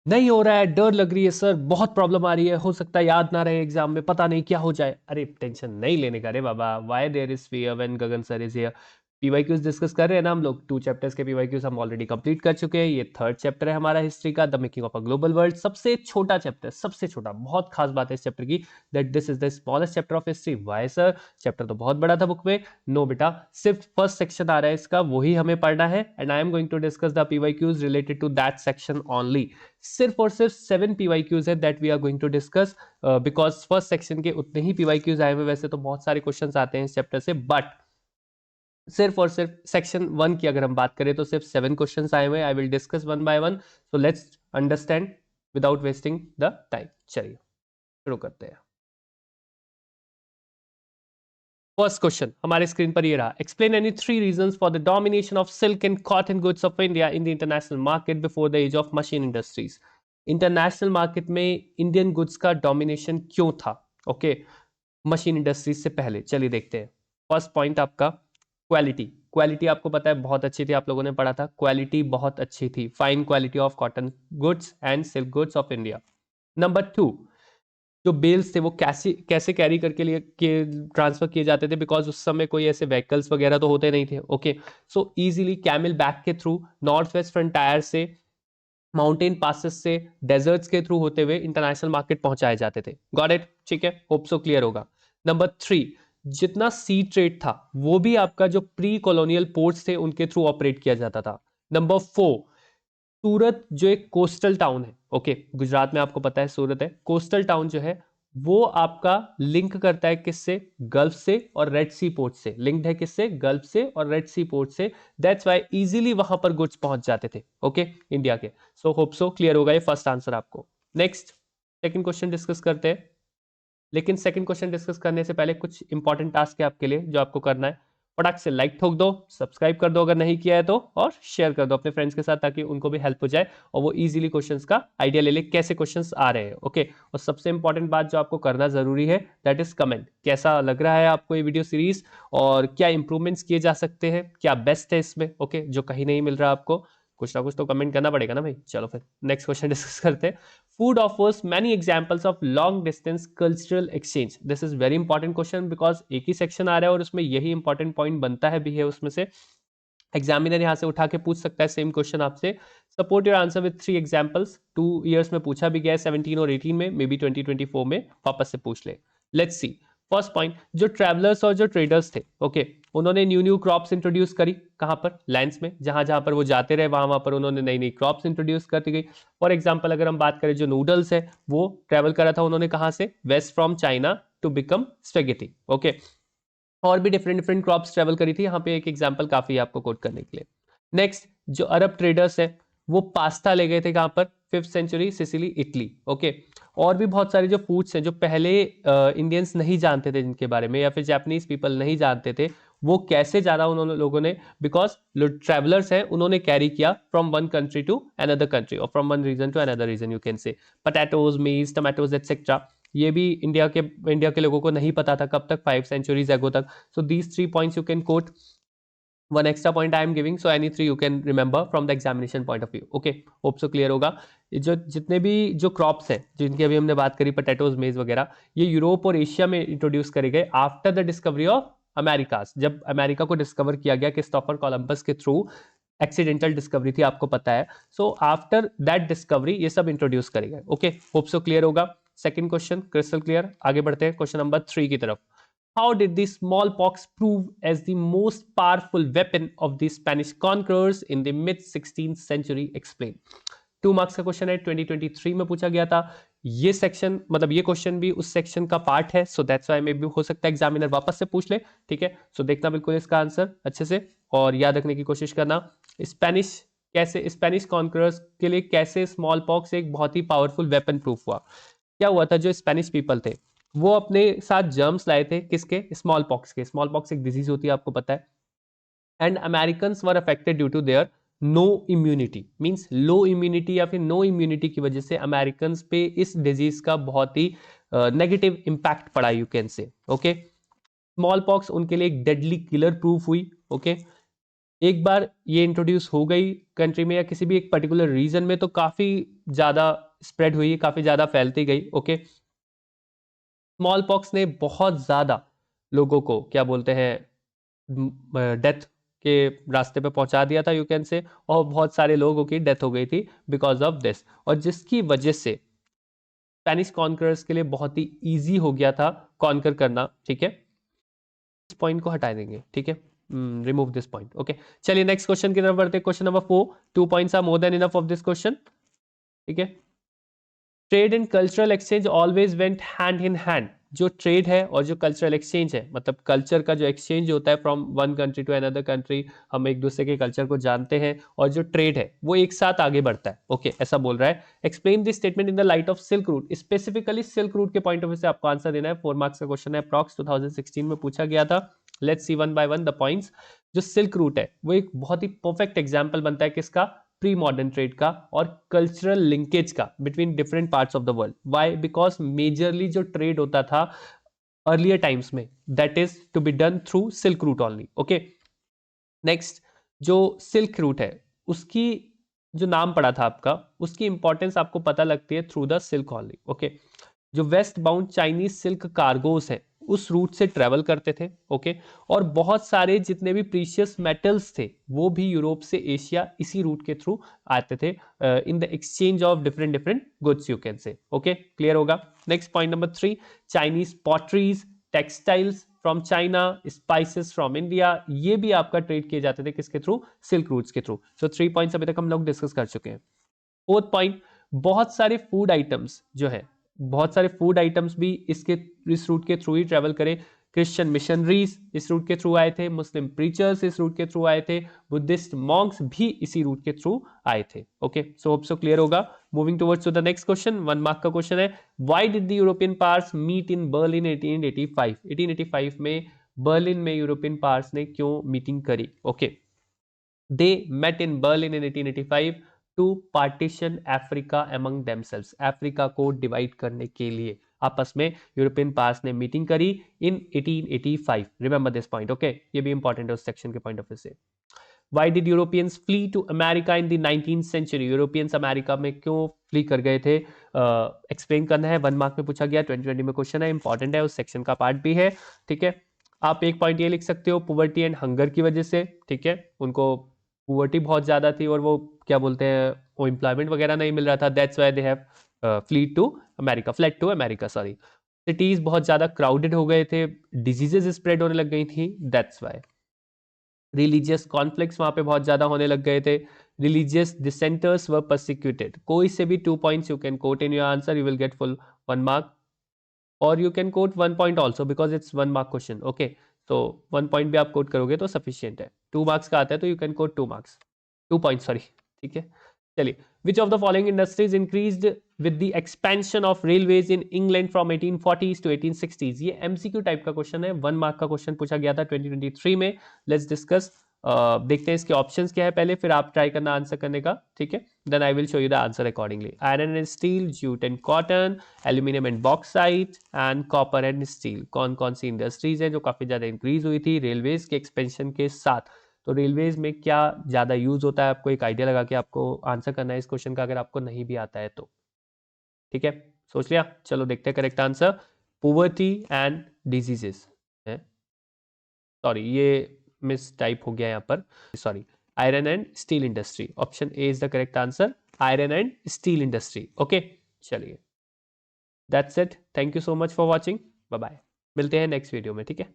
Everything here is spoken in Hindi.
नहीं हो रहा है, डर लग रही है सर, बहुत प्रॉब्लम आ रही है, हो सकता है याद ना रहे एग्जाम में, पता नहीं क्या हो जाए। अरे टेंशन नहीं लेने का रे बाबा, why there is fear when Gagan sir is here. PYQs discuss कर रहे हैं ना हम लोग, 2 चैप्टर्स के पीवाईक्यूज हम ऑलरेडी कंप्लीट कर चुके हैं। ये 3rd चैप्टर है हमारा हिस्ट्री का, the making of a global world. सबसे छोटा चैप्टर, सबसे छोटा, बहुत खास बात है इस चैप्टर की, that this is the smallest chapter of history. Why sir, chapter तो बहुत बड़ा था बुक में। नो बेटा, सिर्फ फर्स्ट सेक्शन आ रहा है इसका, वही हमें पढ़ना है, and I am going to discuss the PYQs related to that section only. सिर्फ और सिर्फ 7 पीवाईक्यूज है that we are going to discuss, because first section के उतने ही पीवाईक्यूज आए हुए, वैसे तो बहुत सारे क्वेश्चंस आते हैं इस चैप्टर से, बट सिर्फ और सिर्फ सेक्शन 1 की अगर हम बात करें तो सिर्फ 7 क्वेश्चंस आए हुए हैं। I will discuss one by one, so let's understand without wasting the time. चलिए शुरू करते हैं। फर्स्ट क्वेश्चन हमारे स्क्रीन पर ये रहा, explain any 3 reasons for the domination of silk and cotton goods of India in the international market before the age of machine industries. International market में इंडियन गुड्स का डोमिनेशन क्यों था, ओके, मशीन इंडस्ट्रीज से पहले। चलिए देखते हैं। फर्स्ट पॉइंट आपका क्वालिटी। क्वालिटी आपको पता है बहुत अच्छी थी, आप लोगों ने पढ़ा था, क्वालिटी बहुत अच्छी थी, fine quality of cotton goods and silk goods of India. Number 2, जो बेल्स थे वो कैसे कैसे कैरी करके लिए के ट्रांसफर किए जाते थे, बिकॉज उस समय कोई ऐसे व्हीकल्स वगैरह तो होते नहीं थे, okay. So easily camel back के थ्रू, नॉर्थ वेस्ट फ्रंटायर से, माउंटेन पासेस से, डेजर्ट्स के थ्रू होते हुए इंटरनेशनल मार्केट पहुंचाए जाते थे। गॉट इट, ठीक है, होप सो क्लियर होगा। नंबर 3, जितना सी ट्रेड था वो भी आपका जो प्री कॉलोनियल पोर्ट्स थे उनके थ्रू ऑपरेट किया जाता था। नंबर 4, सूरत जो एक कोस्टल टाउन है, ओके, गुजरात में आपको पता है सूरत है, कोस्टल टाउन जो है वो आपका लिंक करता है किससे, गल्फ से और रेड सी पोर्ट से, लिंक्ड है किससे, गल्फ से और रेड सी पोर्ट से। दैट्स वाई इजीली वहां पर गुड्स पहुंच जाते थे, ओके, इंडिया के। सो होप सो क्लियर होगा ये फर्स्ट आंसर आपको। नेक्स्ट सेकंड क्वेश्चन डिस्कस करते हैं, लेकिन सेकंड क्वेश्चन डिस्कस करने से पहले कुछ इंपॉर्टेंट टास्क है आपके लिए जो आपको करना है। फटाक से लाइक ठोक दो, सब्सक्राइब कर दो अगर नहीं किया है तो, और शेयर कर दो अपने फ्रेंड्स के साथ ताकि उनको भी हेल्प हो जाए और वो इजीली क्वेश्चंस का आइडिया ले ले कैसे क्वेश्चंस आ रहे हैं, ओके। और सबसे इंपॉर्टेंट बात जो आपको करना जरूरी है, दैट इज कमेंट, कैसा लग रहा है आपको ये वीडियो सीरीज, और क्या इंप्रूवमेंट्स किए जा सकते हैं, क्या बेस्ट है इसमें, ओके, जो कहीं नहीं मिल रहा आपको, कुछ ना कुछ तो कमेंट करना पड़ेगा ना भाई। चलो फिर नेक्स्ट क्वेश्चन डिस्कस करते हैं। Food offers many examples of long distance cultural exchange. This is very important question because एक ही सेक्शन आ रहा है और उसमें यही इंपॉर्टेंट पॉइंट बनता है भी है उसमें से। एग्जामिनर यहाँ से उठा के पूछ सकता है सेम क्वेश्चन आपसे। Support your answer with 3 examples. 2 years में पूछा भी गया है, 17 और 18 में, मे बी 2024 में वापस से पूछ ले। Let's see. फर्स्ट पॉइंट, जो ट्रैवलर्स और जो ट्रेडर्स थे, ओके, उन्होंने न्यू न्यू क्रॉप्स इंट्रोड्यूस करी, कहां पर, लैंड्स में, जहां जहां पर वो जाते रहे वहां वहां पर उन्होंने नई नई क्रॉप्स इंट्रोड्यूस करती गई। फॉर एग्जाम्पल अगर हम बात करें, जो नूडल्स है वो ट्रेवल करा था उन्होंने कहां से, west from China to become spaghetti, okay. और भी डिफरेंट डिफरेंट क्रॉप्स ट्रेवल करी थी, यहाँ पे एक एग्जांपल काफी है आपको कोट करने के लिए। नेक्स्ट, जो अरब ट्रेडर्स है वो पास्ता ले गए थे कहां पर, 5th century, Sicily, Italy, okay. और भी बहुत सारे जो फूड्स हैं जो पहले इंडियंस नहीं जानते थे जिनके बारे में, या फिर जापानीज पीपल नहीं जानते थे, वो कैसे जाना उन्होंने लोगों ने, बिकॉज ट्रेवलर्स हैं उन्होंने कैरी किया from one country to another country, और from one region to another region, you can say. Potatoes, maize, tomatoes etcetera, ये भी इंडिया के लोगों को नहीं पता था कब तक, 5 सेंचुरीज एगो तक। So these 3 points you can coat, one extra point I am giving, so any 3 you can remember from the examination point of view, okay, hope so clear होगा। जो जितने भी जो क्रॉप्स हैं जिनकी अभी हमने बात करी, पोटैटोज, मेज वगैरह, ये यूरोप और एशिया में इंट्रोड्यूस करे गए after the discovery of America's. जब अमेरिका को डिस्कवर किया गया क्रिस्टोफर कोलंबस के थ्रू, एक्सीडेंटल डिस्कवरी थी आपको पता है, सो आफ्टर दैट डिस्कवरी ये सब इंट्रोड्यूस करे गए, ओके, होप सो क्लियर होगा। Second question crystal clear. आगे बढ़ते हैं क्वेश्चन नंबर 3 की तरफ। How did the smallpox prove as the most powerful weapon of the Spanish conquerors in the mid 16th century? Explain. 2 marks का क्वेश्चन है, 2023 में पूछा गया था। ये सेक्शन मतलब ये क्वेश्चन भी उस सेक्शन का पार्ट है, सो दैट्स व्हाई मे भी हो सकता है एग्जामिनर वापस से पूछ ले, ठीक है। सो देखना बिल्कुल इसका आंसर अच्छे से और याद रखने की कोशिश करना। स्पेनिश कैसे, स्पेनिश कॉन्करर्स के लिए कैसे स्मॉल पॉक्स एक बहुत ही पावरफुल वेपन प्रूफ हुआ। क्या हुआ था, जो स्पेनिश पीपल थे वो अपने साथ जर्म्स लाए थे, किसके, स्मॉल पॉक्स के। स्मॉल पॉक्स एक डिजीज होती है आपको पता है, and American were affected due to their no immunity, means low immunity या फिर नो इम्यूनिटी की वजह से अमेरिकन पे इस डिजीज का बहुत ही नेगेटिव इंपैक्ट पड़ा, you can say, okay. Small pox उनके लिए एक डेडली किलर प्रूफ हुई, ओके। एक बार ये इंट्रोड्यूस हो गई कंट्री में या किसी भी एक पर्टिकुलर रीजन में तो काफ़ी ज़्यादा स्प्रेड हुई, काफ़ी ज़्यादा फैलती गई। ओके, स्मॉल पॉक्स ने बहुत ज़्यादा लोगों को क्या बोलते हैं डेथ के रास्ते पे पहुंचा दिया था, यू कैन से, और बहुत सारे लोगों की डेथ हो गई थी बिकॉज ऑफ दिस, और जिसकी वजह से स्पेनिश कॉन्करर्स के लिए बहुत ही ईजी हो गया था कॉन्कर करना। ठीक है, इस पॉइंट को हटा देंगे। ठीक है, रिमूव दिस पॉइंट। ओके, चलिए नेक्स्ट क्वेश्चन की तरफ बढ़ते हैं। Question number 4, 2 points are more than enough of this question. ठीक है, trade and cultural exchange always went hand in hand. जो ट्रेड है और जो कल्चरल एक्सचेंज है, मतलब कल्चर का जो एक्सचेंज होता है from one country to another country, हम एक दूसरे के कल्चर को जानते हैं, और जो ट्रेड है वो एक साथ आगे बढ़ता है। ओके, ऐसा बोल रहा है। Explain this statement in the light of silk route. Specifically silk route के पॉइंट ऑफ व्यू से आपको आंसर देना है। 4 मार्क्स का क्वेश्चन है, अप्रॉक्स 2016 में पूछा गया था। Let's see one by one the points. जो सिल्क रूट है वो एक बहुत ही परफेक्ट एग्जाम्पल बनता है किसका? प्री मॉडर्न ट्रेड का और कल्चरल लिंकेज का between different parts of the world. Why? Because majorly जो ट्रेड होता था अर्लियर टाइम्स में, that is to be done through silk route only. Okay, next, जो सिल्क रूट है उसकी जो नाम पड़ा था आपका, उसकी इंपॉर्टेंस आपको पता लगती है through the silk only. Okay, जो west bound Chinese silk cargoes हैं उस रूट से ट्रेवल करते थे। ओके, और बहुत सारे जितने भी प्रीशियस मेटल्स थे वो भी यूरोप से एशिया इसी रूट के थ्रू आते थे in the exchange of different different goods, you can say. Okay, clear होगा। Next point number 3, Chinese potteries, textiles from China, spices from India, ये भी आपका ट्रेड किए जाते थे किसके थ्रू? सिल्क रूट्स के थ्रू। सो 3 पॉइंट्स अभी तक हम लोग डिस्कस कर चुके हैं। फोर्थ पॉइंट, बहुत सारे फूड आइटम्स जो है, बहुत सारे फूड आइटम्स भी इस रूट के थ्रू ही ट्रेवल करे। क्रिश्चियन मिशनरीज इस रूट के थ्रू आए थे, मुस्लिम प्रीचर्स इस रूट के थ्रू आए थे, बुद्धिस्ट मॉन्क्स भी इसी रूट के थ्रू आए थे। Okay, so hope so clear होगा। Moving towards to the next question, 1 mark का क्वेश्चन है। Why did the European powers meet in Berlin 1885? 1885 में बर्लिन में यूरोपियन पावर्स ने क्यों मीटिंग करी? Okay, they met in Berlin in 1885 to partition Africa among themselves. Africa को डिवाइड करने के लिए आपस में यूरोपियन पावर्स ने मीटिंग करी इन 1885। Remember this point. ओके, ये भी इंपॉर्टेंट है उस सेक्शन के पॉइंट ऑफ व्यू से। Why did Europeans flee to America in the 19th century? Europeans America में क्यों फ्ली कर गए थे? एक्सप्लेन करना है, 1 मार्क में पूछा गया, 2020 में क्वेश्चन है, इंपॉर्टेंट है, उस सेक्शन का पार्ट भी है। ठीक है, आप एक पॉइंट ये लिख सकते हो, पुवर्टी एंड हंगर की वजह से। ठीक है, उनको पुवर्टी बहुत ज़्यादा थी और वो क्या बोलते हैं, वो एम्प्लॉयमेंट वगैरह नहीं मिल रहा था, that's why they have fleed to America, fled to America, sorry. Cities बहुत ज़्यादा क्राउडेड हो गए थे, डिजीजेज स्प्रेड होने लग गई थी, दैट्स वाई। रिलीजियस कॉन्फ्लिक्ट्स वहां पे बहुत ज्यादा होने लग गए थे, रिलीजियस डिसेंटर्स वर परसिक्यूटेड। कोई से भी 2 points you can quote in your answer, you will get full 1 mark, और you can quote 1 point also because it's 1 mark question. Okay, तो 1 पॉइंट भी आप कोट करोगे तो सफिशियंट है। 2 मार्क्स का आता है तो you can quote 2 marks, 2 point, sorry. ठीक है, चलिए, which of the following industries increased with the expansion of railways in England from 1840s to 1860s? ये एमसीक्यू टाइप का क्वेश्चन है, 1 मार्क का क्वेश्चन पूछा गया था 2023 में। लेट्स डिस्कस, देखते हैं इसके ऑप्शंस क्या है पहले, फिर आप ट्राई करना आंसर करने का। ठीक है, then I will show you the answer accordingly. Iron and steel, jute and cotton, aluminium and bauxite, and copper and steel. कौन कौन सी इंडस्ट्रीज है जो काफी ज्यादा इंक्रीज हुई थी रेलवेज के एक्सपेंशन के साथ? तो रेलवेज में क्या ज्यादा यूज होता है, आपको एक आइडिया लगा के आपको आंसर करना है इस क्वेश्चन का, अगर आपको नहीं भी आता है तो। ठीक है, सोच लिया? चलो देखते हैं correct answer. Poverty and diseases है, सॉरी ये मिस टाइप हो गया यहाँ पर, sorry. Iron and steel industry, option A is the correct answer, iron and steel industry. Okay, चलिए, that's it, thank you so much for watching, bye bye, मिलते हैं नेक्स्ट वीडियो में। ठीक है।